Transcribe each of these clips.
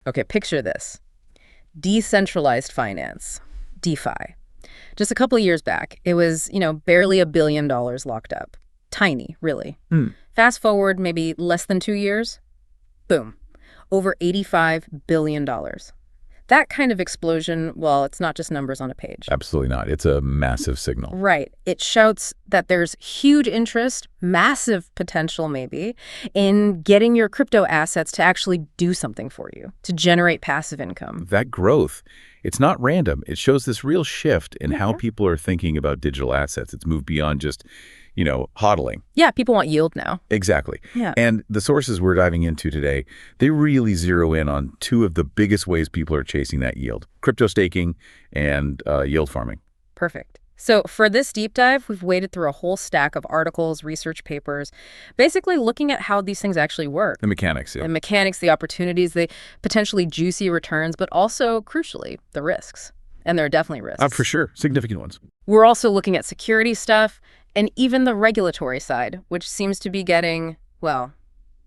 Okay, picture this. Decentralized finance, DeFi. Just a couple of years back, it was, barely $1 billion locked up. Tiny, really. Hmm. Fast forward maybe less than 2 years, boom, over $85 billion. That kind of explosion, well, it's not just numbers on a page. Absolutely not. It's a massive signal. Right. It shouts that there's huge interest, massive potential maybe, in getting your crypto assets to actually do something for you, to generate passive income. That growth, it's not random. It shows this real shift in how people are thinking about digital assets. It's moved beyond just, hodling. Yeah, people want yield now. Exactly. Yeah. And the sources we're diving into today, they really zero in on two of the biggest ways people are chasing that yield: crypto staking and yield farming. Perfect. So for this deep dive, we've waded through a whole stack of articles, research papers, basically looking at how these things actually work. The mechanics, yeah. The mechanics, the opportunities, the potentially juicy returns, but also, crucially, the risks. And there are definitely risks. For sure. Significant ones. We're also looking at security stuff and even the regulatory side, which seems to be getting, well,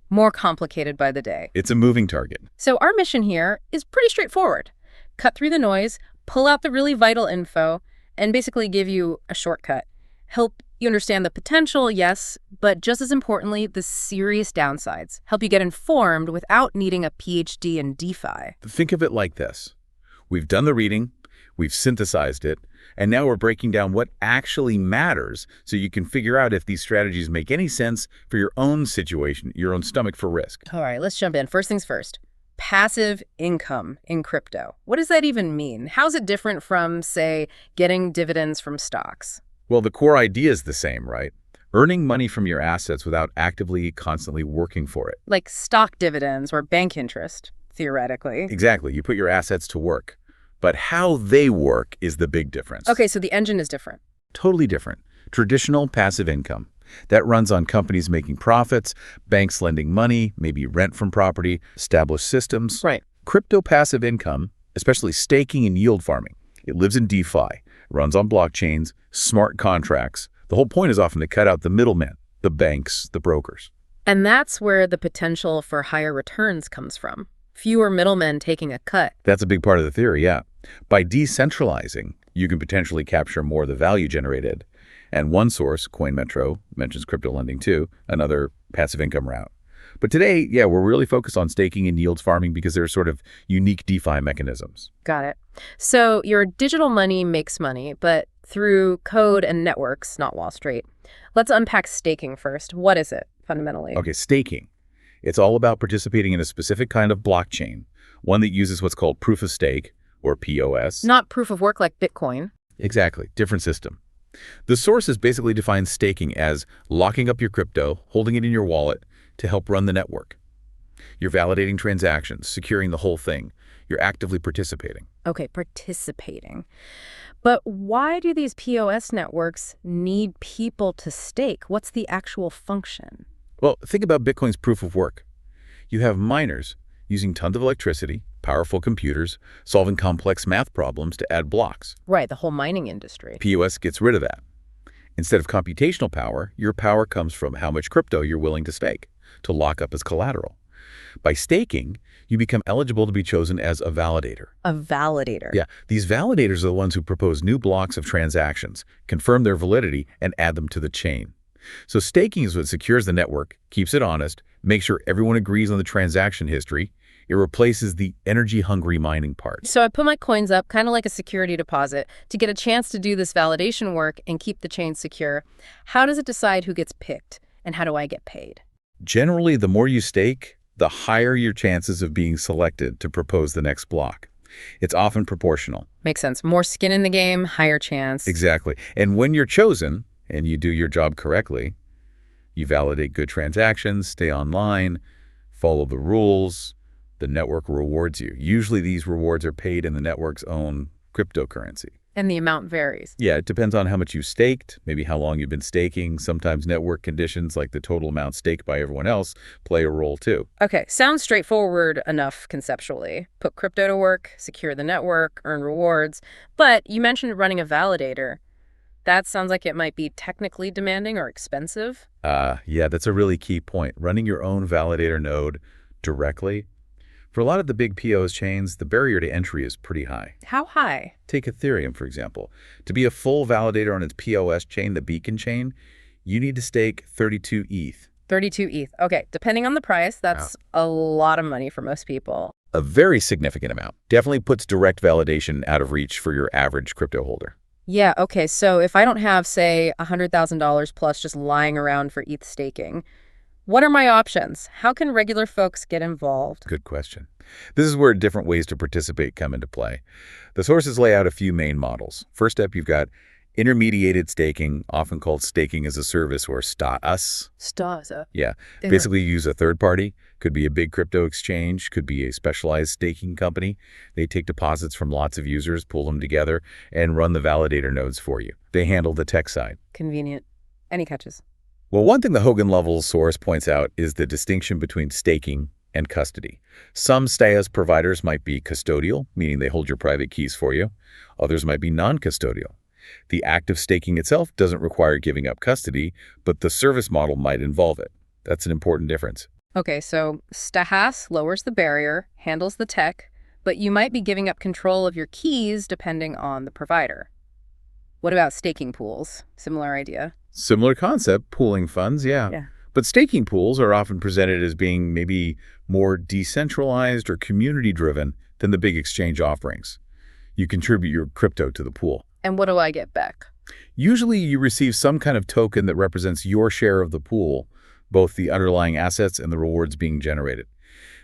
more complicated by the day. It's a moving target. So our mission here is pretty straightforward. Cut through the noise, pull out the really vital info, and basically give you a shortcut. Help you understand the potential, yes, but just as importantly, the serious downsides. Help you get informed without needing a PhD in DeFi. Think of it like this. We've done the reading, we've synthesized it, and now we're breaking down what actually matters so you can figure out if these strategies make any sense for your own situation, your own stomach for risk. All right, let's jump in. First things first. Passive income in crypto. What does that even mean? How's it different from, say, getting dividends from stocks? Well, the core idea is the same, right? Earning money from your assets without actively, constantly working for it. Like stock dividends or bank interest, theoretically. Exactly. You put your assets to work. But how they work is the big difference. Okay, so the engine is different. Totally different. Traditional passive income. That runs on companies making profits, banks lending money, maybe rent from property, established systems. Right. Crypto passive income, especially staking and yield farming, it lives in DeFi, runs on blockchains, smart contracts. The whole point is often to cut out the middlemen, the banks, the brokers. And that's where the potential for higher returns comes from. Fewer middlemen taking a cut. That's a big part of the theory, yeah. By decentralizing, you can potentially capture more of the value generated. And one source, CoinMetro, mentions crypto lending too, another passive income route. But today, yeah, we're really focused on staking and yield farming because they're sort of unique DeFi mechanisms. Got it. So your digital money makes money, but through code and networks, not Wall Street. Let's unpack staking first. What is it, fundamentally? Okay, staking. It's all about participating in a specific kind of blockchain, one that uses what's called proof of stake, or POS. Not proof of work like Bitcoin. Exactly. Different system. The sources basically define staking as locking up your crypto, holding it in your wallet to help run the network. You're validating transactions, securing the whole thing. You're actively participating. Okay, participating. But why do these POS networks need people to stake? What's the actual function? Well, think about Bitcoin's proof of work. You have miners using tons of electricity, powerful computers, solving complex math problems to add blocks. Right, the whole mining industry. POS gets rid of that. Instead of computational power, your power comes from how much crypto you're willing to stake, to lock up as collateral. By staking, you become eligible to be chosen as a validator. A validator? Yeah, these validators are the ones who propose new blocks of transactions, confirm their validity, and add them to the chain. So staking is what secures the network, keeps it honest, makes sure everyone agrees on the transaction history. It replaces the energy-hungry mining part. So I put my coins up, kind of like a security deposit, to get a chance to do this validation work and keep the chain secure. How does it decide who gets picked, and how do I get paid? Generally, the more you stake, the higher your chances of being selected to propose the next block. It's often proportional. Makes sense. More skin in the game, higher chance. Exactly. And when you're chosen, and you do your job correctly, you validate good transactions, stay online, follow the rules, the network rewards you. Usually these rewards are paid in the network's own cryptocurrency. And the amount varies. Yeah, it depends on how much you staked, maybe how long you've been staking. Sometimes network conditions, like the total amount staked by everyone else, play a role too. Okay, sounds straightforward enough conceptually. Put crypto to work, secure the network, earn rewards. But you mentioned running a validator. That sounds like it might be technically demanding or expensive. Yeah, that's a really key point. Running your own validator node directly, For a lot of the big POS chains, the barrier to entry is pretty high. How high? Take Ethereum, for example. To be a full validator on its POS chain, the Beacon chain, you need to stake 32 ETH. 32 ETH. Okay, depending on the price, that's a lot of money for most people. A very significant amount. Definitely puts direct validation out of reach for your average crypto holder. Yeah, okay, so if I don't have, say, $100,000 plus just lying around for ETH staking, what are my options? How can regular folks get involved? Good question. This is where different ways to participate come into play. The sources lay out a few main models. First up, you've got intermediated staking, often called staking as a service or STAS. STAS. Yeah, basically you use a third party. Could be a big crypto exchange, could be a specialized staking company. They take deposits from lots of users, pull them together, and run the validator nodes for you. They handle the tech side. Convenient. Any catches? Well, one thing the Hogan Lovells source points out is the distinction between staking and custody. Some STAS providers might be custodial, meaning they hold your private keys for you. Others might be non-custodial. The act of staking itself doesn't require giving up custody, but the service model might involve it. That's an important difference. Okay, so STAS lowers the barrier, handles the tech, but you might be giving up control of your keys depending on the provider. What about staking pools? Similar idea. Similar concept, pooling funds, yeah. But staking pools are often presented as being maybe more decentralized or community-driven than the big exchange offerings. You contribute your crypto to the pool. And what do I get back? Usually you receive some kind of token that represents your share of the pool, both the underlying assets and the rewards being generated.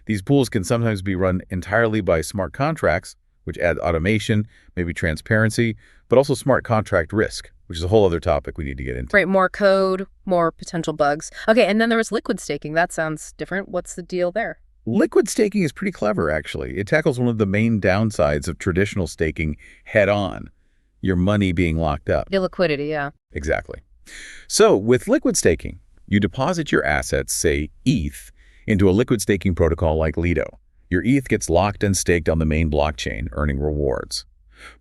These pools can sometimes be run entirely by smart contracts, which add automation, maybe transparency, but also smart contract risk, which is a whole other topic we need to get into. Right, more code, more potential bugs. Okay, and then there was liquid staking. That sounds different. What's the deal there? Liquid staking is pretty clever, actually. It tackles one of the main downsides of traditional staking head on, your money being locked up. Illiquidity, yeah. Exactly. So with liquid staking, you deposit your assets, say ETH, into a liquid staking protocol like Lido. Your ETH gets locked and staked on the main blockchain, earning rewards.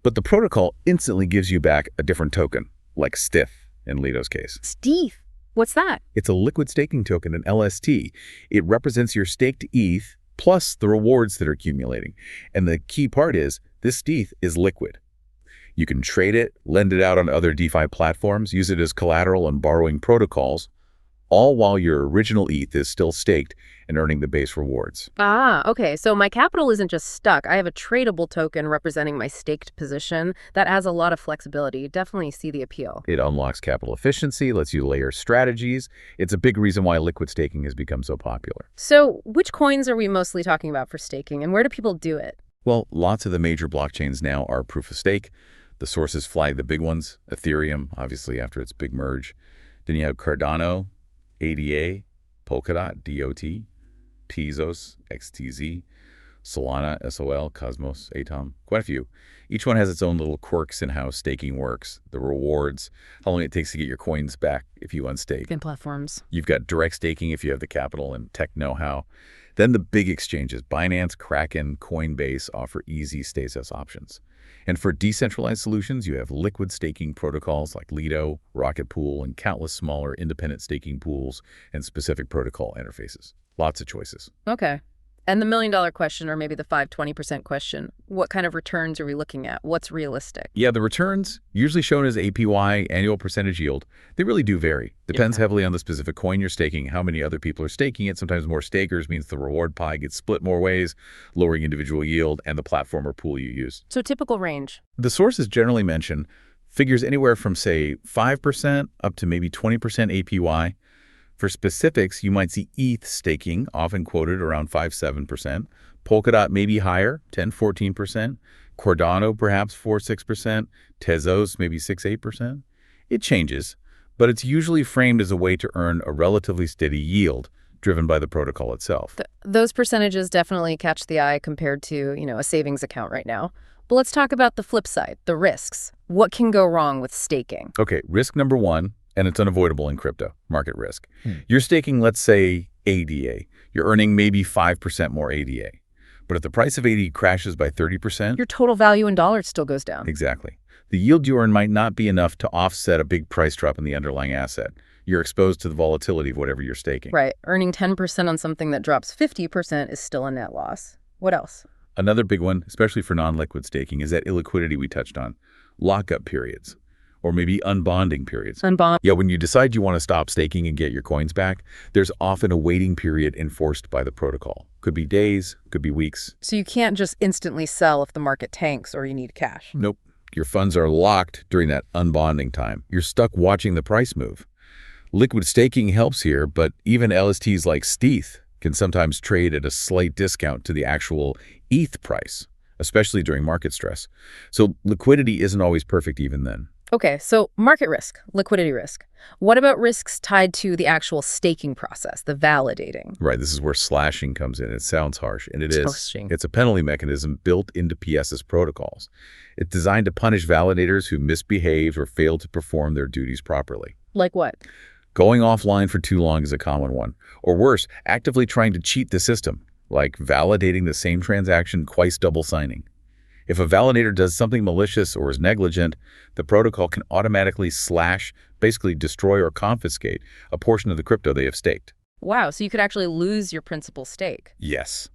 But the protocol instantly gives you back a different token, like STIF in Lido's case. STIF? What's that? It's a liquid staking token, an LST. It represents your staked ETH plus the rewards that are accumulating. And the key part is, this ETH is liquid. You can trade it, lend it out on other DeFi platforms, use it as collateral on borrowing protocols, all while your original ETH is still staked and earning the base rewards. Ah, okay. So my capital isn't just stuck. I have a tradable token representing my staked position. That adds a lot of flexibility. Definitely see the appeal. It unlocks capital efficiency, lets you layer strategies. It's a big reason why liquid staking has become so popular. So which coins are we mostly talking about for staking, and where do people do it? Well, lots of the major blockchains now are proof of stake. The sources flag the big ones. Ethereum, obviously, after its big merge. Then you have Cardano, ADA, Polkadot, DOT, Tezos, XTZ, Solana, SOL, Cosmos, Atom, quite a few. Each one has its own little quirks in how staking works, the rewards, how long it takes to get your coins back if you unstake. And platforms. You've got direct staking if you have the capital and tech know-how. Then the big exchanges, Binance, Kraken, Coinbase, offer easy stasis options. And for decentralized solutions, you have liquid staking protocols like Lido, Rocket Pool, and countless smaller independent staking pools and specific protocol interfaces. Lots of choices. Okay. And the million-dollar question, or maybe the 5-20% question, what kind of returns are we looking at? What's realistic? Yeah, the returns, usually shown as APY, annual percentage yield, they really do vary. Depends heavily on the specific coin you're staking, how many other people are staking it. Sometimes more stakers means the reward pie gets split more ways, lowering individual yield and the platform or pool you use. So typical range. The sources generally mention figures anywhere from, say, 5% up to maybe 20% APY. For specifics, you might see ETH staking, often quoted around 5-7%. Polkadot maybe higher, 10-14%. Cardano perhaps 4-6%. Tezos maybe 6-8%. It changes, but it's usually framed as a way to earn a relatively steady yield driven by the protocol itself. Those percentages definitely catch the eye compared to, a savings account right now. But let's talk about the flip side, the risks. What can go wrong with staking? Okay, risk number one, and it's unavoidable in crypto, market risk. You're staking, let's say, ADA. You're earning maybe 5% more ADA. But if the price of ADA crashes by 30%... your total value in dollars still goes down. Exactly. The yield you earn might not be enough to offset a big price drop in the underlying asset. You're exposed to the volatility of whatever you're staking. Right. Earning 10% on something that drops 50% is still a net loss. What else? Another big one, especially for non-liquid staking, is that illiquidity we touched on. Lockup periods, or maybe unbonding periods. Unbond. Yeah, when you decide you want to stop staking and get your coins back, there's often a waiting period enforced by the protocol. Could be days, could be weeks. So you can't just instantly sell if the market tanks or you need cash. Nope. Your funds are locked during that unbonding time. You're stuck watching the price move. Liquid staking helps here, but even LSTs like Steth can sometimes trade at a slight discount to the actual ETH price, especially during market stress. So liquidity isn't always perfect even then. Okay, so market risk, liquidity risk. What about risks tied to the actual staking process, the validating? Right, this is where slashing comes in. It sounds harsh, and it is. Slashing. It's a penalty mechanism built into PS's protocols. It's designed to punish validators who misbehaved or failed to perform their duties properly. Like what? Going offline for too long is a common one. Or worse, actively trying to cheat the system, like validating the same transaction twice double signing. If a validator does something malicious or is negligent, the protocol can automatically slash, basically destroy or confiscate, a portion of the crypto they have staked. Wow, so you could actually lose your principal stake. Yes,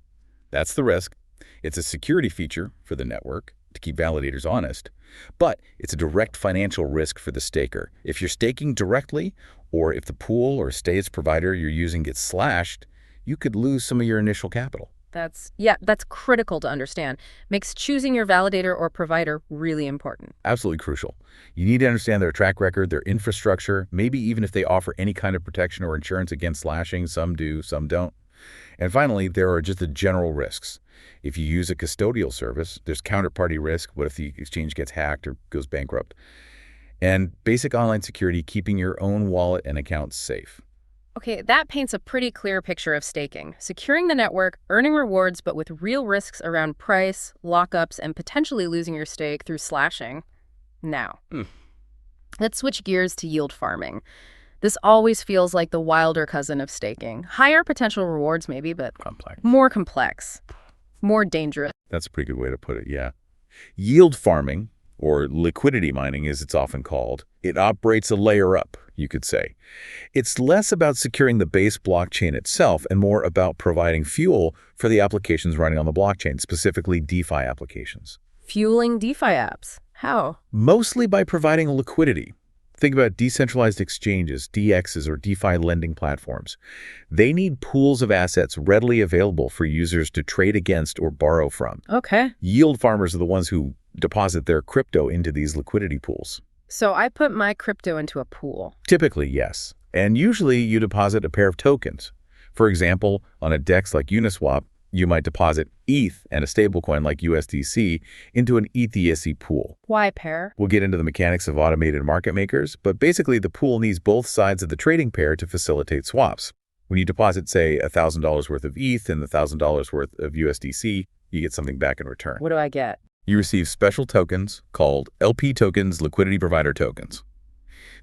that's the risk. It's a security feature for the network to keep validators honest, but it's a direct financial risk for the staker. If you're staking directly, or if the pool or stage provider you're using gets slashed, you could lose some of your initial capital. That's critical to understand. Makes choosing your validator or provider really important. Absolutely crucial. You need to understand their track record, their infrastructure, maybe even if they offer any kind of protection or insurance against slashing. Some do, some don't. And finally, there are just the general risks. If you use a custodial service, there's counterparty risk. What if the exchange gets hacked or goes bankrupt? And basic online security, keeping your own wallet and accounts safe. Okay, that paints a pretty clear picture of staking. Securing the network, earning rewards, but with real risks around price, lockups, and potentially losing your stake through slashing. Now, let's switch gears to yield farming. This always feels like the wilder cousin of staking. Higher potential rewards maybe, but more complex, more dangerous. That's a pretty good way to put it, yeah. Yield farming, or liquidity mining as it's often called, it operates a layer up, you could say. It's less about securing the base blockchain itself and more about providing fuel for the applications running on the blockchain, specifically DeFi applications. Fueling DeFi apps. How? Mostly by providing liquidity. Think about decentralized exchanges, DEXs, or DeFi lending platforms. They need pools of assets readily available for users to trade against or borrow from. Okay. Yield farmers are the ones who deposit their crypto into these liquidity pools. So I put my crypto into a pool. Typically, yes. And usually you deposit a pair of tokens. For example, on a DEX like Uniswap, you might deposit ETH and a stablecoin like USDC into an ETHUSD pool. Why pair? We'll get into the mechanics of automated market makers, but basically the pool needs both sides of the trading pair to facilitate swaps. When you deposit, say, $1,000 worth of ETH and $1,000 worth of USDC, you get something back in return. What do I get? You receive special tokens called LP tokens, liquidity provider tokens.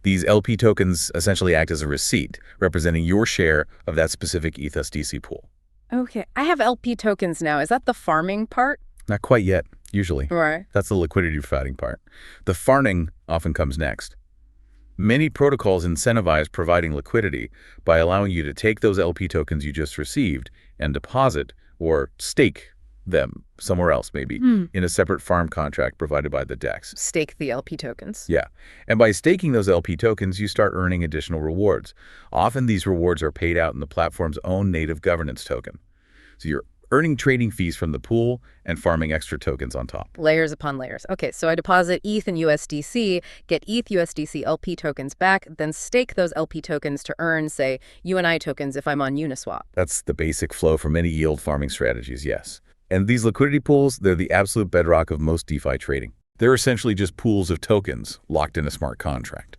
These LP tokens essentially act as a receipt representing your share of that specific ETHUSDC pool. Okay, I have LP tokens now. Is that the farming part? Not quite yet, usually. Right. That's the liquidity providing part. The farming often comes next. Many protocols incentivize providing liquidity by allowing you to take those LP tokens you just received and deposit or stake them somewhere else, maybe, in a separate farm contract provided by the DEX. Stake the LP tokens. Yeah. And by staking those LP tokens, you start earning additional rewards. Often these rewards are paid out in the platform's own native governance token. So you're earning trading fees from the pool and farming extra tokens on top. Layers upon layers. Okay, so I deposit ETH and USDC, get ETH USDC LP tokens back, then stake those LP tokens to earn, say, UNI tokens if I'm on Uniswap. That's the basic flow for many yield farming strategies, yes. And these liquidity pools, they're the absolute bedrock of most DeFi trading. They're essentially just pools of tokens locked in a smart contract.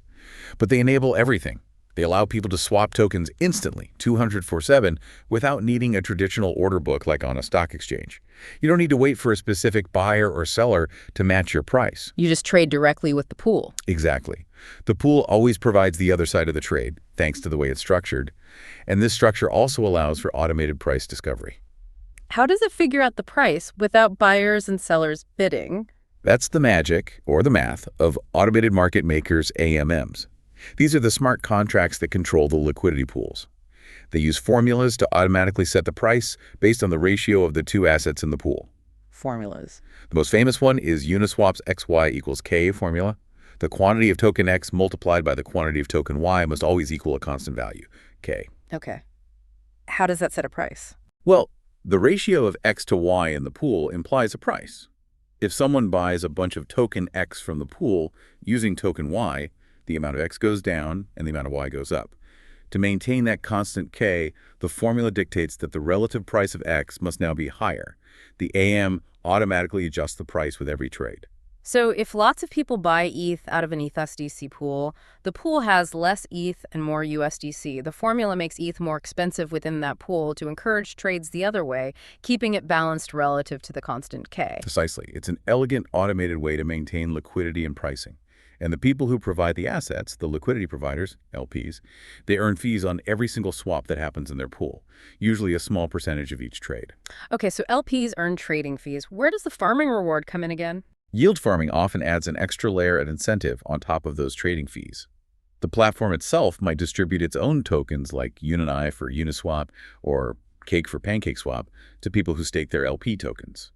But they enable everything. They allow people to swap tokens instantly, 204/7, without needing a traditional order book like on a stock exchange. You don't need to wait for a specific buyer or seller to match your price. You just trade directly with the pool. Exactly. The pool always provides the other side of the trade, thanks to the way it's structured. And this structure also allows for automated price discovery. How does it figure out the price without buyers and sellers bidding? That's the magic, or the math, of automated market makers, AMMs. These are the smart contracts that control the liquidity pools. They use formulas to automatically set the price based on the ratio of the two assets in the pool. Formulas. The most famous one is Uniswap's XY equals K formula. The quantity of token X multiplied by the quantity of token Y must always equal a constant value, K. Okay. How does that set a price? Well, the ratio of X to Y in the pool implies a price. If someone buys a bunch of token X from the pool using token Y, the amount of X goes down and the amount of Y goes up. To maintain that constant K, the formula dictates that the relative price of X must now be higher. The AM automatically adjusts the price with every trade. So if lots of people buy ETH out of an ETHUSDC pool, the pool has less ETH and more USDC. The formula makes ETH more expensive within that pool to encourage trades the other way, keeping it balanced relative to the constant K. Precisely. It's an elegant, automated way to maintain liquidity and pricing. And the people who provide the assets, the liquidity providers, LPs, they earn fees on every single swap that happens in their pool, usually a small percentage of each trade. Okay, so LPs earn trading fees. Where does the farming reward come in again? Yield farming often adds an extra layer of incentive on top of those trading fees. The platform itself might distribute its own tokens like Unini for Uniswap or Cake for PancakeSwap to people who stake their LP tokens.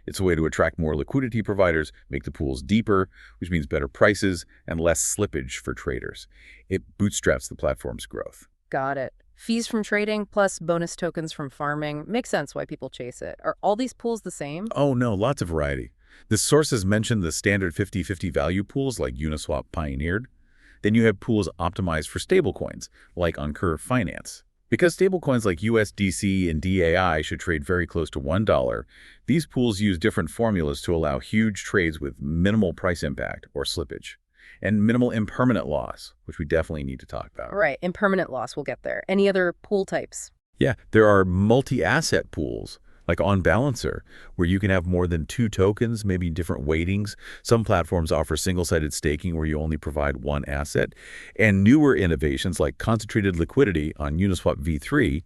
It's a way to attract more liquidity providers, make the pools deeper, which means better prices and less slippage for traders. It bootstraps the platform's growth. Got it. Fees from trading plus bonus tokens from farming. Makes sense why people chase it. Are all these pools the same? Oh no, lots of variety. The sources mentioned the standard 50-50 value pools like Uniswap pioneered. Then you have pools optimized for stablecoins, like on Curve Finance. Because stablecoins like USDC and DAI should trade very close to $1, these pools use different formulas to allow huge trades with minimal price impact or slippage, and minimal impermanent loss, which we definitely need to talk about. Right, impermanent loss, we'll get there. Any other pool types? Yeah, there are multi-asset pools, like on Balancer, where you can have more than 2 tokens, maybe different weightings. Some platforms offer single-sided staking where you only provide one asset. And newer innovations like concentrated liquidity on Uniswap v3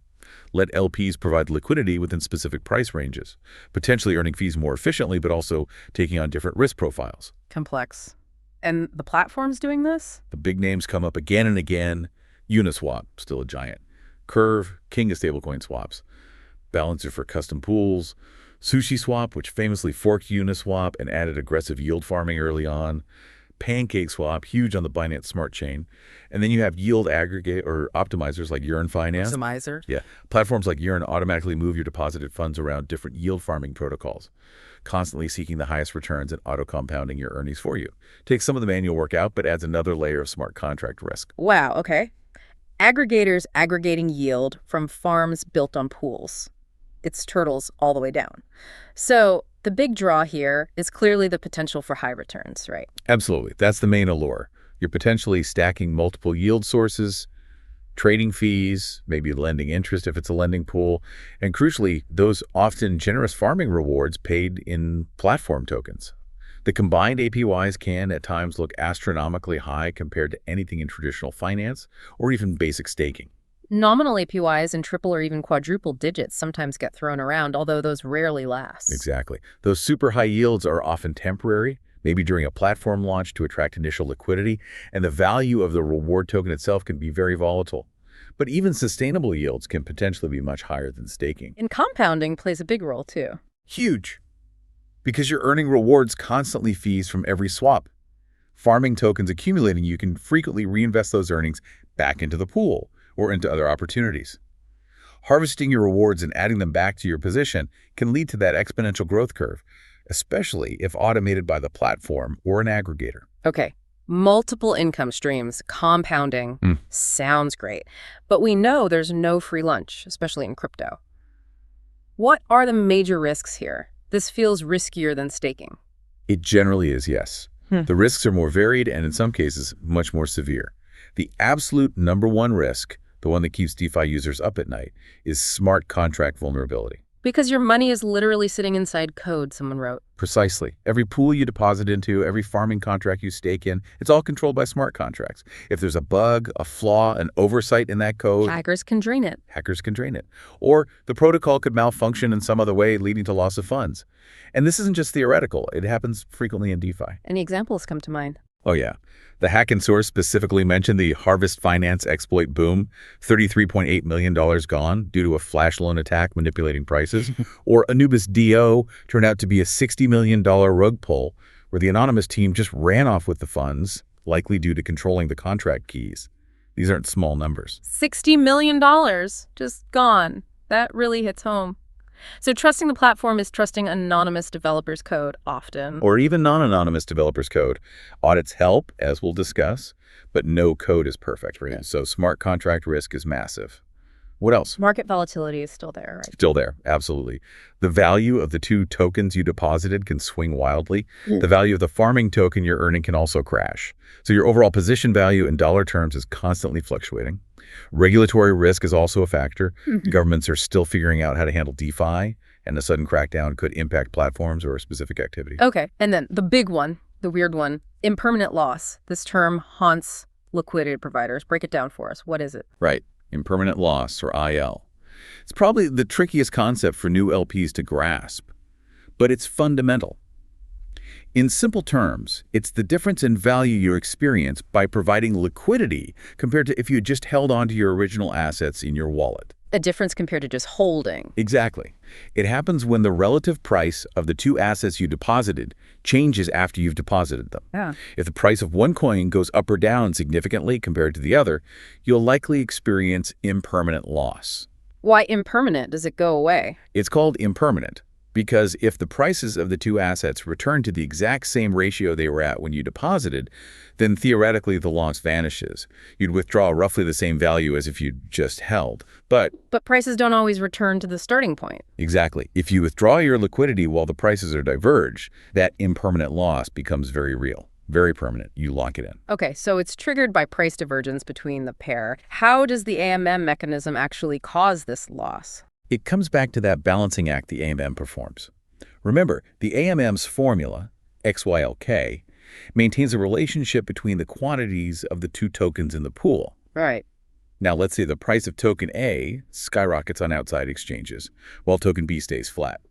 let LPs provide liquidity within specific price ranges, potentially earning fees more efficiently, but also taking on different risk profiles. Complex. And the platform's doing this? The big names come up again and again. Uniswap, still a giant. Curve, king of stablecoin swaps. Balancer for custom pools, SushiSwap, which famously forked Uniswap and added aggressive yield farming early on, PancakeSwap, huge on the Binance Smart Chain, and then you have yield aggregate or optimizers like Yearn Finance. Optimizer? Yeah, platforms like Yearn automatically move your deposited funds around different yield farming protocols, constantly seeking the highest returns and auto-compounding your earnings for you. Takes some of the manual work out, but adds another layer of smart contract risk. Wow, okay. Aggregators aggregating yield from farms built on pools. It's turtles all the way down. So the big draw here is clearly the potential for high returns, right? Absolutely. That's the main allure. You're potentially stacking multiple yield sources, trading fees, maybe lending interest if it's a lending pool, and crucially, those often generous farming rewards paid in platform tokens. The combined APYs can at times look astronomically high compared to anything in traditional finance or even basic staking. Nominal APYs in triple or even quadruple digits sometimes get thrown around, although those rarely last. Exactly. Those super high yields are often temporary, maybe during a platform launch to attract initial liquidity, and the value of the reward token itself can be very volatile. But even sustainable yields can potentially be much higher than staking. And compounding plays a big role, too. Huge. Because you're earning rewards constantly fees from every swap. Farming tokens accumulating, you can frequently reinvest those earnings back into the pool or into other opportunities. Harvesting your rewards and adding them back to your position can lead to that exponential growth curve, especially if automated by the platform or an aggregator. Okay, multiple income streams, compounding, sounds great. But we know there's no free lunch, especially in crypto. What are the major risks here? This feels riskier than staking. It generally is, yes. The risks are more varied and in some cases much more severe. The absolute #1 risk, the one that keeps DeFi users up at night, is smart contract vulnerability. Because your money is literally sitting inside code, someone wrote. Precisely. Every pool you deposit into, every farming contract you stake in, it's all controlled by smart contracts. If there's a bug, a flaw, an oversight in that code, Hackers can drain it. hackers can drain it. Or the protocol could malfunction in some other way, leading to loss of funds. And this isn't just theoretical. It happens frequently in DeFi. Any examples come to mind? Oh, yeah. The Hack and Source specifically mentioned the Harvest Finance exploit boom, $33.8 million gone due to a flash loan attack manipulating prices, or Anubis DO turned out to be a $60 million rug pull where the anonymous team just ran off with the funds, likely due to controlling the contract keys. These aren't small numbers. $60 million just gone. That really hits home. So trusting the platform is trusting anonymous developers' code often. Or even non-anonymous developers' code. Audits help, as we'll discuss, but no code is perfect. Right. So smart contract risk is massive. What else? Market volatility is still there, right? Still there, absolutely. The value of the two tokens you deposited can swing wildly. The value of the farming token you're earning can also crash. So your overall position value in dollar terms is constantly fluctuating. Regulatory risk is also a factor. Governments are still figuring out how to handle DeFi, and a sudden crackdown could impact platforms or a specific activity. Okay, and then the big one, the weird one, impermanent loss. This term haunts liquidity providers. Break it down for us. What is it? Right. Impermanent loss, or IL. It's probably the trickiest concept for new LPs to grasp, but it's fundamental. In simple terms, it's the difference in value you experience by providing liquidity compared to if you had just held onto your original assets in your wallet. A difference compared to just holding. Exactly. It happens when the relative price of the two assets you deposited changes after you've deposited them. Yeah. If the price of one coin goes up or down significantly compared to the other, you'll likely experience impermanent loss. Why impermanent? Does it go away? It's called impermanent because if the prices of the two assets return to the exact same ratio they were at when you deposited, then theoretically the loss vanishes. You'd withdraw roughly the same value as if you'd just held. But prices don't always return to the starting point. exactly. If you withdraw your liquidity while the prices are diverged, that impermanent loss becomes very real, very permanent. You lock it in. Okay, so it's triggered by price divergence between the pair. How does the AMM mechanism actually cause this loss? It comes back to that balancing act the AMM performs. Remember, the AMM's formula, XYLK, maintains a relationship between the quantities of the two tokens in the pool. Right. Now, let's say the price of token A skyrockets on outside exchanges, while token B stays flat.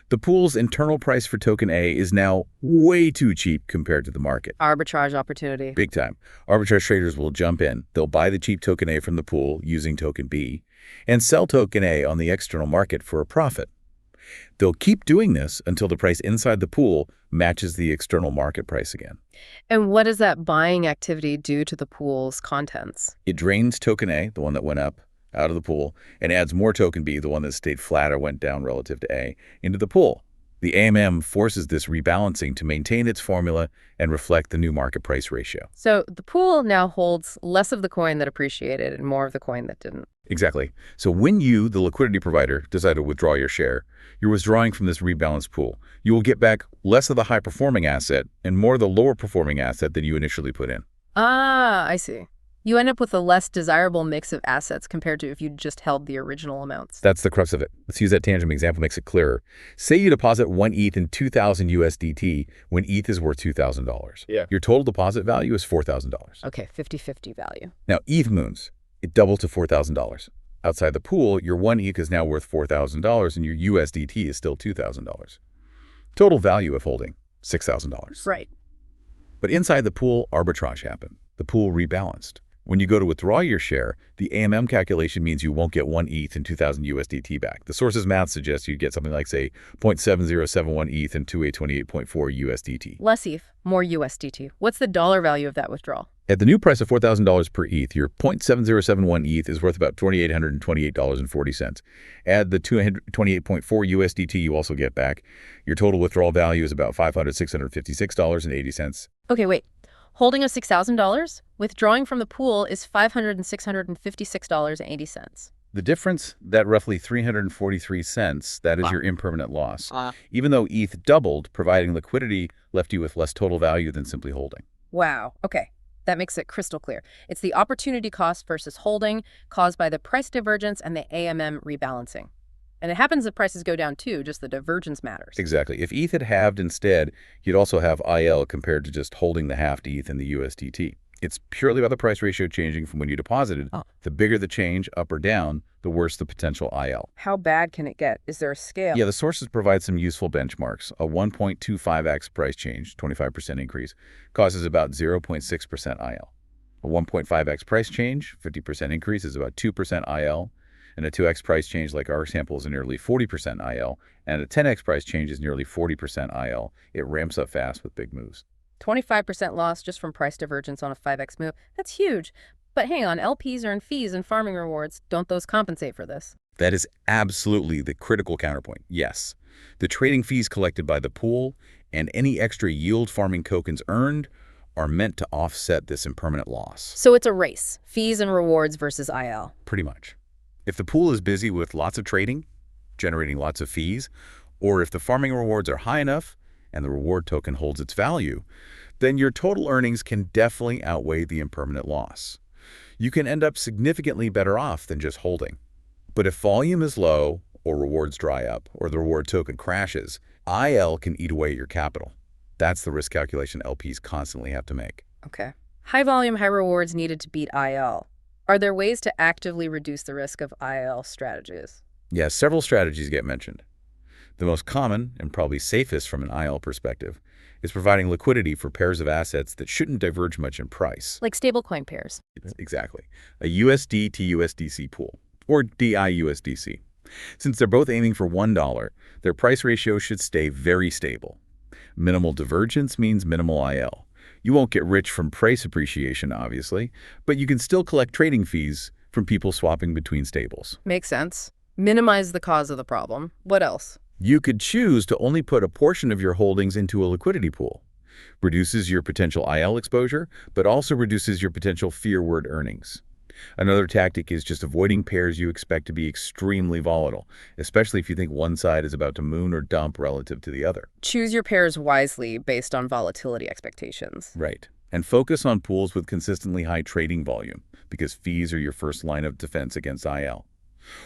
The pool's internal price for token A is now way too cheap compared to the market. Arbitrage opportunity. Big time. Arbitrage traders will jump in. They'll buy the cheap token A from the pool using token B and sell token A on the external market for a profit. They'll keep doing this until the price inside the pool matches the external market price again. And what does that buying activity do to the pool's contents? It drains token A, the one that went up, out of the pool, and adds more token B, the one that stayed flat or went down relative to A, into the pool. The AMM forces this rebalancing to maintain its formula and reflect the new market price ratio. So the pool now holds less of the coin that appreciated and more of the coin that didn't. Exactly. So when you, the liquidity provider, decide to withdraw your share, you're withdrawing from this rebalanced pool. You will get back less of the high-performing asset and more of the lower-performing asset than you initially put in. Ah, I see. You end up with a less desirable mix of assets compared to if you just held the original amounts. That's the crux of it. Let's use that tangent example, makes it clearer. Say you deposit 1 ETH in 2,000 USDT when ETH is worth $2,000. Yeah. Your total deposit value is $4,000. Okay, 50-50 value. Now, ETH moons. It doubles to $4,000. Outside the pool, your 1 ETH is now worth $4,000 and your USDT is still $2,000. Total value of holding, $6,000. Right. But inside the pool, arbitrage happened. The pool rebalanced. When you go to withdraw your share, the AMM calculation means you won't get 1 ETH and 2,000 USDT back. The source's math suggests you'd get something like, say, 0.7071 ETH and 2828.4 USDT. Less ETH, more USDT. What's the dollar value of that withdrawal? At the new price of $4,000 per ETH, your 0.7071 ETH is worth about $2,828.40. Add the 228.4 USDT you also get back. Your total withdrawal value is about $500,656.80. Okay, wait. Holding of $6,000? Withdrawing from the pool is $500,656.80. The difference, that roughly 343 cents, that is your impermanent loss. Even though ETH doubled, providing liquidity left you with less total value than simply holding. Wow. Okay. That makes it crystal clear. It's the opportunity cost versus holding caused by the price divergence and the AMM rebalancing. And it happens if prices go down too, just the divergence matters. Exactly. If ETH had halved instead, you'd also have IL compared to just holding the halved ETH in the USDT. It's purely about the price ratio changing from when you deposited. Oh. The bigger the change, up or down, the worse the potential IL. How bad can it get? Is there a scale? Yeah, the sources provide some useful benchmarks. A 1.25x price change, 25% increase, causes about 0.6% IL. A 1.5x price change, 50% increase, is about 2% IL. And a 2x price change like our sample is nearly 40% IL. And a 10x price change is nearly 40% IL. It ramps up fast with big moves. 25% loss just from price divergence on a 5x move. That's huge. But hang on, LPs earn fees and farming rewards. Don't those compensate for this? That is absolutely the critical counterpoint, yes. The trading fees collected by the pool and any extra yield farming tokens earned are meant to offset this impermanent loss. So it's a race, fees and rewards versus IL. Pretty much. If the pool is busy with lots of trading, generating lots of fees, or if the farming rewards are high enough and the reward token holds its value, then your total earnings can definitely outweigh the impermanent loss. You can end up significantly better off than just holding. But if volume is low, or rewards dry up, or the reward token crashes, IL can eat away at your capital. That's the risk calculation LPs constantly have to make. Okay. High volume, high rewards needed to beat IL. Are there ways to actively reduce the risk of IL strategies? Yes, several strategies get mentioned. The most common, and probably safest from an IL perspective, is providing liquidity for pairs of assets that shouldn't diverge much in price. Like stablecoin pairs. Exactly. A USD to USDC pool, or DIUSDC. Since they're both aiming for $1, their price ratio should stay very stable. Minimal divergence means minimal IL. You won't get rich from price appreciation, obviously, but you can still collect trading fees from people swapping between stables. Makes sense. Minimize the cause of the problem. What else? You could choose to only put a portion of your holdings into a liquidity pool. Reduces your potential IL exposure, but also reduces your potential fear-word earnings. Another tactic is just avoiding pairs you expect to be extremely volatile, especially if you think one side is about to moon or dump relative to the other. Choose your pairs wisely based on volatility expectations. Right. And focus on pools with consistently high trading volume, because fees are your first line of defense against IL.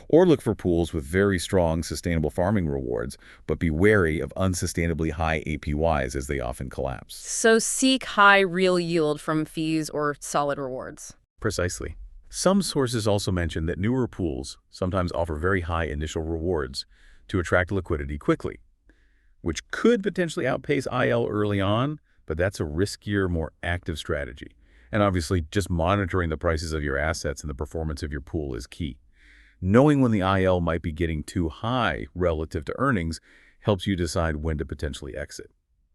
Or look for pools with very strong sustainable farming rewards, but be wary of unsustainably high APYs as they often collapse. So seek high real yield from fees or solid rewards. Precisely. Some sources also mention that newer pools sometimes offer very high initial rewards to attract liquidity quickly, which could potentially outpace IL early on, but that's a riskier, more active strategy. And obviously, just monitoring the prices of your assets and the performance of your pool is key. Knowing when the IL might be getting too high relative to earnings helps you decide when to potentially exit.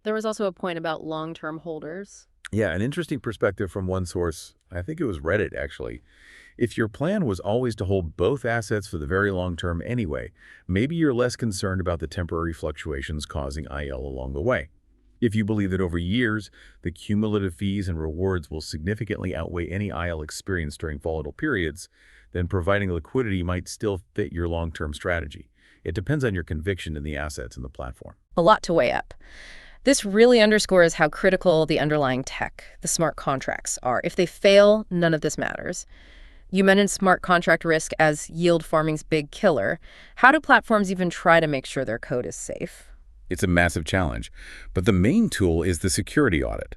There was also a point about long-term holders. Yeah, an interesting perspective from one source, I think it was Reddit actually. If your plan was always to hold both assets for the very long term anyway, maybe you're less concerned about the temporary fluctuations causing IL along the way. If you believe that over years, the cumulative fees and rewards will significantly outweigh any IL experience during volatile periods, then providing liquidity might still fit your long-term strategy. It depends on your conviction in the assets and the platform. A lot to weigh up. This really underscores how critical the underlying tech, the smart contracts, are. If they fail, none of this matters. You mentioned smart contract risk as yield farming's big killer. How do platforms even try to make sure their code is safe? It's a massive challenge, but the main tool is the security audit.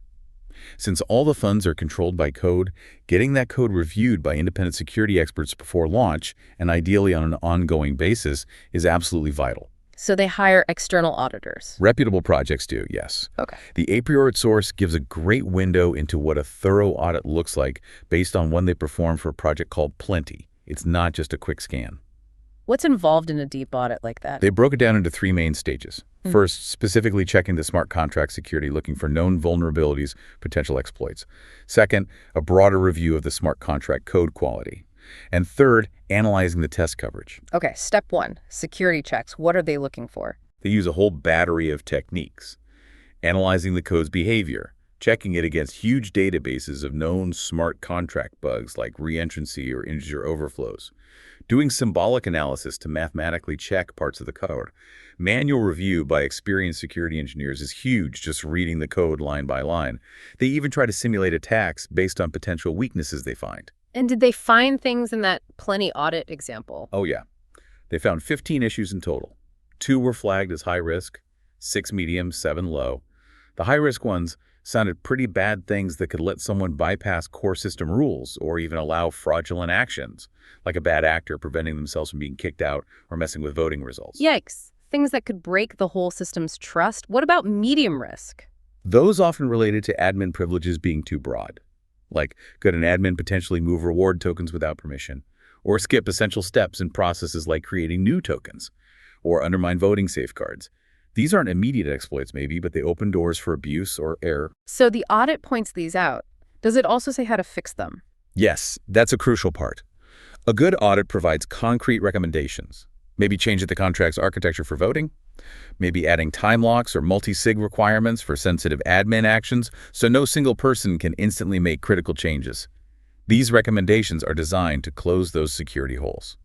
Since all the funds are controlled by code, getting that code reviewed by independent security experts before launch, and ideally on an ongoing basis, is absolutely vital. So they hire external auditors. Reputable projects do, yes. Okay. The a priori source gives a great window into what a thorough audit looks like based on one they performed for a project called Plenty. It's not just a quick scan. What's involved in a deep audit like that? They broke it down into 3 main stages. First, specifically checking the smart contract security, looking for known vulnerabilities, potential exploits. Second, a broader review of the smart contract code quality. And third, analyzing the test coverage. Okay, step 1, security checks. What are they looking for? They use a whole battery of techniques. Analyzing the code's behavior, checking it against huge databases of known smart contract bugs like reentrancy or integer overflows. Doing symbolic analysis to mathematically check parts of the code. Manual review by experienced security engineers is huge, just reading the code line by line. They even try to simulate attacks based on potential weaknesses they find. And did they find things in that Plenty audit example? Oh yeah. They found 15 issues in total. 2 were flagged as high risk, 6 medium, 7 low. The high risk ones, sounded pretty bad things that could let someone bypass core system rules or even allow fraudulent actions, like a bad actor preventing themselves from being kicked out or messing with voting results. Yikes. Things that could break the whole system's trust. What about medium risk? Those often related to admin privileges being too broad. Like, could an admin potentially move reward tokens without permission, or skip essential steps in processes like creating new tokens, or undermine voting safeguards? These aren't immediate exploits maybe, but they open doors for abuse or error. So the audit points these out. Does it also say how to fix them? Yes, that's a crucial part. A good audit provides concrete recommendations. Maybe changing the contract's architecture for voting, maybe adding time locks or multi-sig requirements for sensitive admin actions so no single person can instantly make critical changes. These recommendations are designed to close those security holes.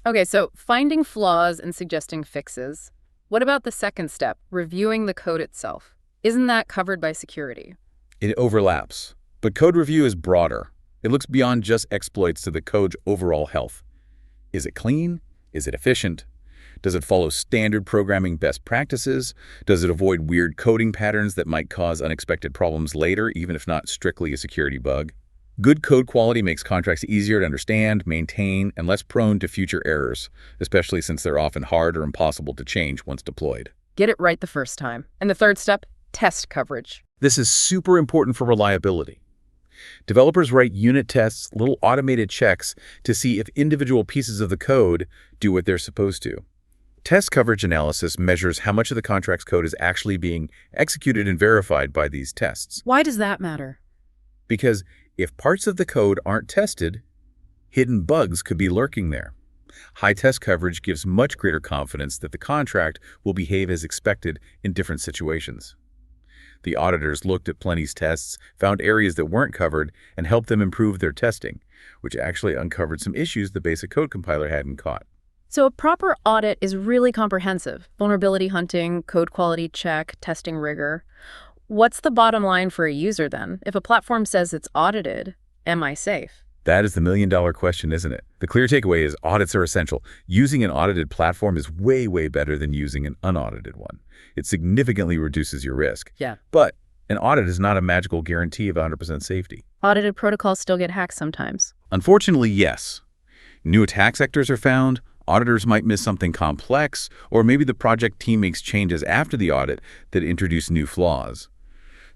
Okay, so finding flaws and suggesting fixes. What about the second step, reviewing the code itself? Isn't that covered by security? It overlaps, but code review is broader. It looks beyond just exploits to the code's overall health. Is it clean? Is it efficient? Does it follow standard programming best practices? Does it avoid weird coding patterns that might cause unexpected problems later, even if not strictly a security bug? Good code quality makes contracts easier to understand, maintain, and less prone to future errors, especially since they're often hard or impossible to change once deployed. Get it right the first time. And the third step, test coverage. This is super important for reliability. Developers write unit tests, little automated checks, to see if individual pieces of the code do what they're supposed to. Test coverage analysis measures how much of the contract's code is actually being executed and verified by these tests. Why does that matter? Because if parts of the code aren't tested, hidden bugs could be lurking there. High test coverage gives much greater confidence that the contract will behave as expected in different situations. The auditors looked at Plenty's tests, found areas that weren't covered, and helped them improve their testing, which actually uncovered some issues the basic code compiler hadn't caught. So a proper audit is really comprehensive. Vulnerability hunting, code quality check, testing rigor. What's the bottom line for a user then? If a platform says it's audited, am I safe? That is the million-dollar question, isn't it? The clear takeaway is audits are essential. Using an audited platform is way, way better than using an unaudited one. It significantly reduces your risk. Yeah. But an audit is not a magical guarantee of 100% safety. Audited protocols still get hacked sometimes. Unfortunately, yes. New attack sectors are found, auditors might miss something complex, or maybe the project team makes changes after the audit that introduce new flaws.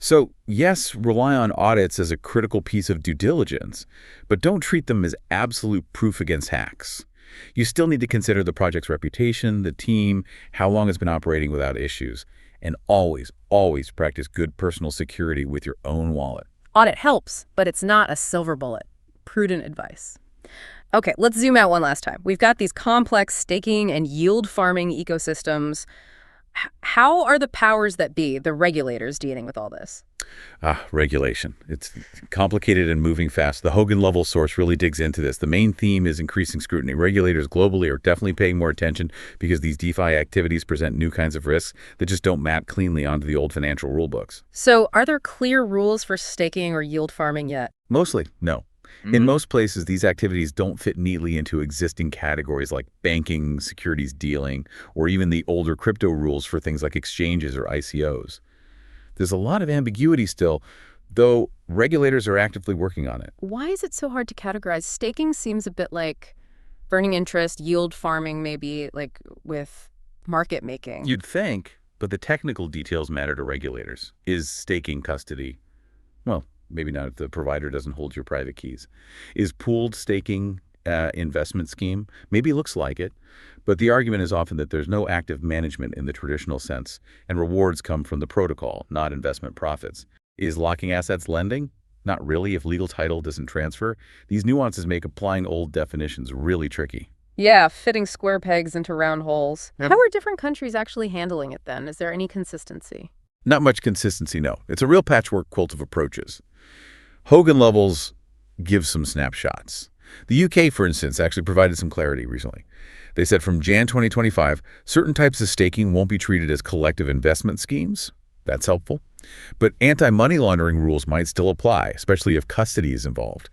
So, yes, rely on audits as a critical piece of due diligence, but don't treat them as absolute proof against hacks. You still need to consider the project's reputation, the team, how long it's been operating without issues, and always, always practice good personal security with your own wallet. Audit helps, but it's not a silver bullet. Prudent advice. Okay, let's zoom out one last time. We've got these complex staking and yield farming ecosystems. How are the powers that be, the regulators, dealing with all this? Regulation. It's complicated and moving fast. The Hogan-Lovells source really digs into this. The main theme is increasing scrutiny. Regulators globally are definitely paying more attention because these DeFi activities present new kinds of risks that just don't map cleanly onto the old financial rule books. So are there clear rules for staking or yield farming yet? Mostly, no. In most places, these activities don't fit neatly into existing categories like banking, securities dealing, or even the older crypto rules for things like exchanges or ICOs. There's a lot of ambiguity still, though regulators are actively working on it. Why is it so hard to categorize? Staking seems a bit like burning interest, yield farming maybe, like with market making. You'd think, but the technical details matter to regulators. Is staking custody? Well, maybe not if the provider doesn't hold your private keys. Is pooled staking investment scheme? Maybe it looks like it, but the argument is often that there's no active management in the traditional sense, and rewards come from the protocol, not investment profits. Is locking assets lending? Not really if legal title doesn't transfer. These nuances make applying old definitions really tricky. Yeah, fitting square pegs into round holes. How are different countries actually handling it then? Is there any consistency? Not much consistency, no. It's a real patchwork quilt of approaches. Hogan-Lovells gives some snapshots. The UK, for instance, actually provided some clarity recently. They said from Jan 2025, certain types of staking won't be treated as collective investment schemes. That's helpful. But anti-money laundering rules might still apply, especially if custody is involved.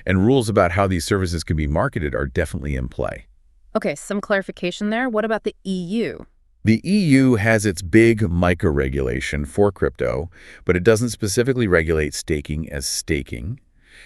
And rules about how these services can be marketed are definitely in play. Okay, some clarification there. What about the EU? The EU has its big MiCA regulation for crypto, but it doesn't specifically regulate staking as staking.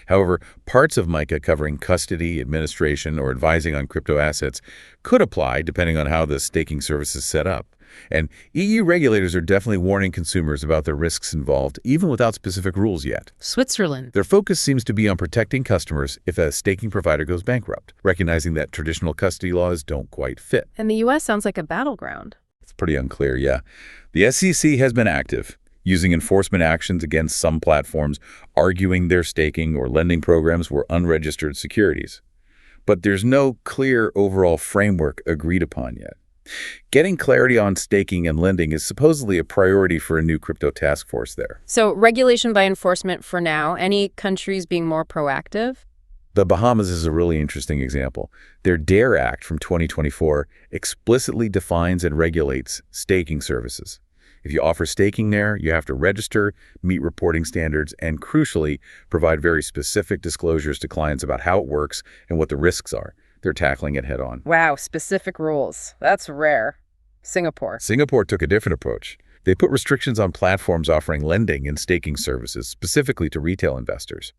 However, parts of MiCA covering custody, administration, or advising on crypto assets could apply depending on how the staking service is set up. And EU regulators are definitely warning consumers about the risks involved, even without specific rules yet. Switzerland. Their focus seems to be on protecting customers if a staking provider goes bankrupt, recognizing that traditional custody laws don't quite fit. And the US sounds like a battleground. It's pretty unclear, yeah. The SEC has been active, using enforcement actions against some platforms, arguing their staking or lending programs were unregistered securities. But there's no clear overall framework agreed upon yet. Getting clarity on staking and lending is supposedly a priority for a new crypto task force there. So regulation by enforcement for now. Any countries being more proactive? The Bahamas is a really interesting example. Their DARE Act from 2024 explicitly defines and regulates staking services. If you offer staking there, you have to register, meet reporting standards, and crucially, provide very specific disclosures to clients about how it works and what the risks are. They're tackling it head on. Wow, specific rules. That's rare. Singapore. Singapore took a different approach. They put restrictions on platforms offering lending and staking services specifically to retail investors,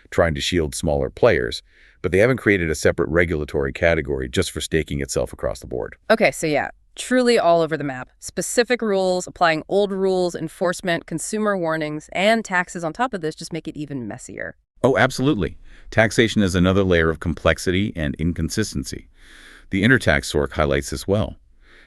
trying to shield smaller players, but they haven't created a separate regulatory category just for staking itself across the board. Okay, so yeah, truly all over the map. Specific rules, applying old rules, enforcement, consumer warnings, and taxes on top of this just make it even messier. Oh, absolutely. Taxation is another layer of complexity and inconsistency. The Intertax SORC highlights this well.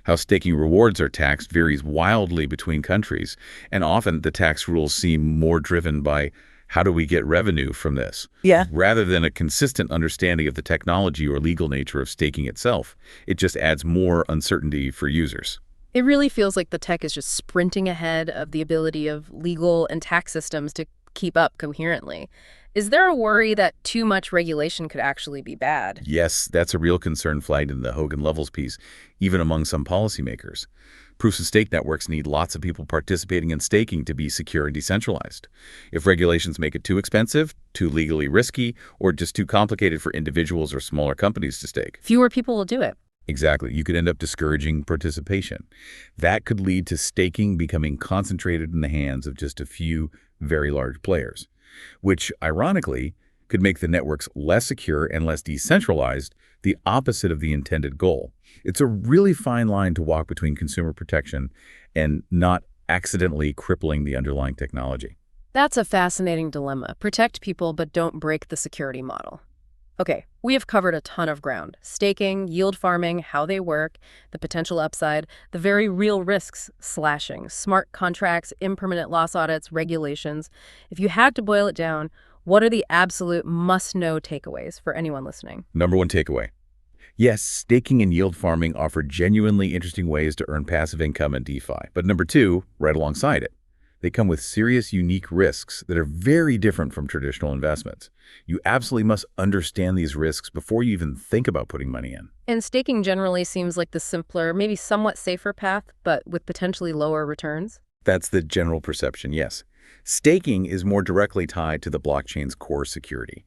How staking rewards are taxed varies wildly between countries, and often the tax rules seem more driven by how do we get revenue from this, rather than a consistent understanding of the technology or legal nature of staking itself. It just adds more uncertainty for users. It really feels like the tech is just sprinting ahead of the ability of legal and tax systems to keep up coherently. Is there a worry that too much regulation could actually be bad? Yes, that's a real concern flagged in the Hogan Lovells piece, even among some policymakers. Proofs-of-stake networks need lots of people participating in staking to be secure and decentralized. If regulations make it too expensive, too legally risky, or just too complicated for individuals or smaller companies to stake, Fewer people will do it. exactly, you could end up discouraging participation. That could lead to staking becoming concentrated in the hands of just a few very large players, which, ironically, could make the networks less secure and less decentralized, the opposite of the intended goal. It's a really fine line to walk between consumer protection and not accidentally crippling the underlying technology. That's a fascinating dilemma. Protect people, but don't break the security model. Okay, we have covered a ton of ground. Staking, yield farming, how they work, the potential upside, the very real risks, slashing, smart contracts, impermanent loss audits, regulations. If you had to boil it down, what are the absolute must-know takeaways for anyone listening? Number one takeaway. Yes, staking and yield farming offer genuinely interesting ways to earn passive income in DeFi. But number two, right alongside it, they come with serious, unique risks that are very different from traditional investments. You absolutely must understand these risks before you even think about putting money in. And staking generally seems like the simpler, maybe somewhat safer path, but with potentially lower returns. That's the general perception, yes. Staking is more directly tied to the blockchain's core security.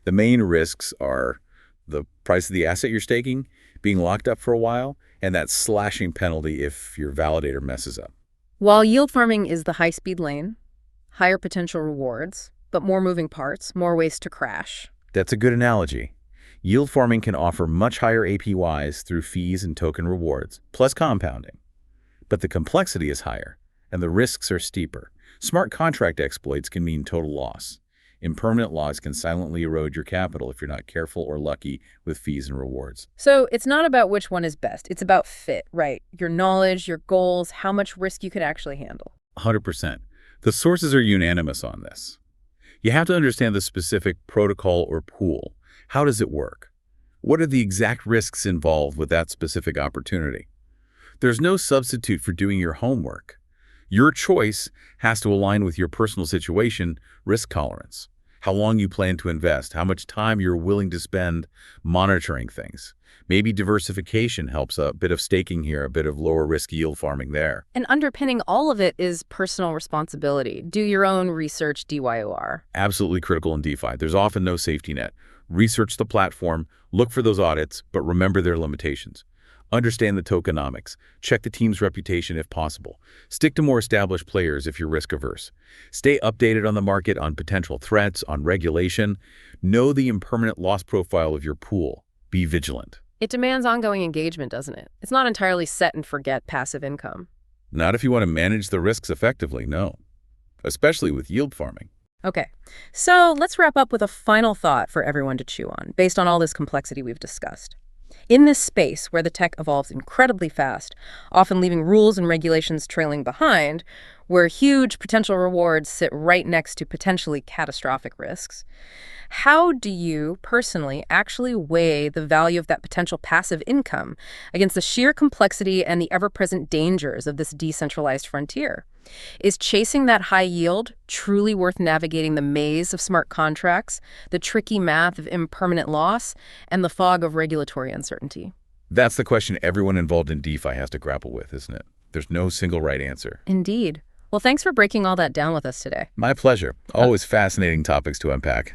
The main risks are the price of the asset you're staking, being locked up for a while, and that slashing penalty if your validator messes up. While yield farming is the high-speed lane, higher potential rewards, but more moving parts, more ways to crash. That's a good analogy. Yield farming can offer much higher APYs through fees and token rewards, plus compounding. But the complexity is higher, and the risks are steeper. Smart contract exploits can mean total loss. Impermanent loss can silently erode your capital if you're not careful or lucky with fees and rewards. So it's not about which one is best. It's about fit, right? Your knowledge, your goals, how much risk you could actually handle. 100%. The sources are unanimous on this. You have to understand the specific protocol or pool. How does it work? What are the exact risks involved with that specific opportunity? There's no substitute for doing your homework. Your choice has to align with your personal situation, risk tolerance, how long you plan to invest, how much time you're willing to spend monitoring things. Maybe diversification helps, a bit of staking here, a bit of lower risk yield farming there. And underpinning all of it is personal responsibility. Do your own research, DYOR. Absolutely critical in DeFi. There's often no safety net. Research the platform, look for those audits, but remember their limitations. Understand the tokenomics. Check the team's reputation if possible. Stick to more established players if you're risk-averse. Stay updated on the market, on potential threats, on regulation. Know the impermanent loss profile of your pool. Be vigilant. It demands ongoing engagement, doesn't it? It's not entirely set and forget passive income. Not if you want to manage the risks effectively, no. Especially with yield farming. Okay, so let's wrap up with a final thought for everyone to chew on, based on all this complexity we've discussed. In this space where the tech evolves incredibly fast, often leaving rules and regulations trailing behind, where huge potential rewards sit right next to potentially catastrophic risks, how do you personally actually weigh the value of that potential passive income against the sheer complexity and the ever-present dangers of this decentralized frontier? Is chasing that high yield truly worth navigating the maze of smart contracts, the tricky math of impermanent loss, and the fog of regulatory uncertainty? That's the question everyone involved in DeFi has to grapple with, isn't it? There's no single right answer. Indeed. Well, thanks for breaking all that down with us today. My pleasure. Always fascinating topics to unpack.